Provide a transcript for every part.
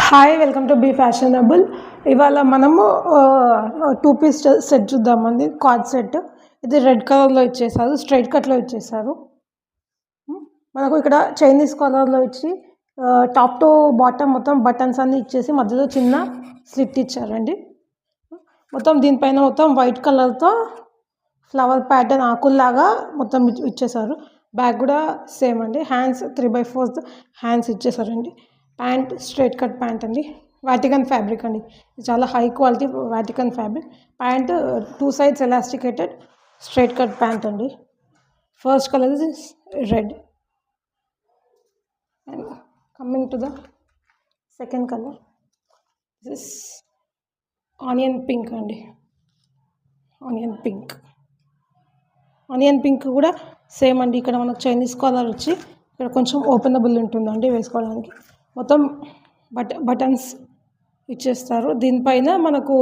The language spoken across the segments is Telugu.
Hi, welcome to be fashionable. ఇవాళ మనము 2 పీస్ సెట్ చూద్దామండి. Co-ord set. ఇది రెడ్ కలర్లో ఇచ్చేసారు, స్ట్రైట్ కట్లో ఇచ్చేసారు. మనకు ఇక్కడ చైనీస్ కలర్లో ఇచ్చి టాప్ టు బాటమ్ మొత్తం బటన్స్ అన్నీ ఇచ్చేసి మధ్యలో చిన్న స్లిట్ ఇచ్చారండి. మొత్తం దీనిపైన మొత్తం వైట్ కలర్తో ఫ్లవర్ ప్యాటర్న్ ఆకుల్లాగా మొత్తం ఇచ్చేసారు. బ్యాక్ కూడా సేమ్ అండి. హ్యాండ్స్ 3/4 హ్యాండ్స్ ఇచ్చేసారండి. ప్యాంట్ స్ట్రైట్ కట్ ప్యాంట్ అండి. వాటికన్ ఫ్యాబ్రిక్ అండి. ఇది చాలా high quality Vatican fabric. Pant 2 sides elasticated straight cut pant అండి. First colour is red and coming to the second colour this onion pink అండి. ఆనియన్ పింక్ కూడా సేమ్ అండి. ఇక్కడ మనకు చైనీస్ కాలర్ వచ్చి ఇక్కడ కొంచెం ఓపెనబుల్ ఉంటుందండి వేసుకోవడానికి. మొత్తం బటన్స్ ఇచ్చేస్తారు. దీనిపైన మనకు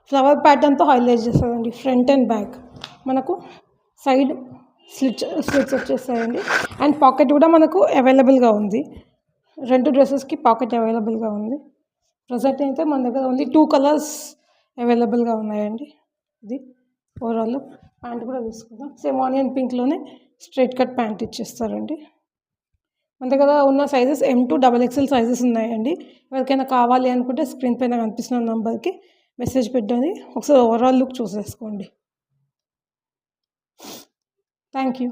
ఫ్లవర్ ప్యాటర్న్తో హైలైట్ చేస్తారండి. ఫ్రంట్ అండ్ బ్యాక్ మనకు సైడ్ స్లిట్స్ వచ్చేస్తాయండి. అండ్ పాకెట్ కూడా మనకు అవైలబుల్గా ఉంది. 2 డ్రెస్సెస్కి పాకెట్ అవైలబుల్గా ఉంది. ప్రజెంట్ అయితే మన దగ్గర ఓన్లీ 2 కలర్స్ అవైలబుల్గా ఉన్నాయండి. ఇది ఓవరాల్ ప్యాంట్ కూడా తీసుకుందాం. సేమ్ ఆనియన్ పింక్లోనే స్ట్రైట్ కట్ ప్యాంట్ ఇచ్చేస్తారండి. మన దగ్గర ఉన్న sizes M to XXL sizes ఉన్నాయండి. ఎవరికైనా కావాలి అనుకుంటే స్క్రీన్ పైన కనిపిస్తున్న నెంబర్కి మెసేజ్ పెట్టండి. ఒకసారి ఓవరాల్ లుక్ చూసేసుకోండి. Thank you.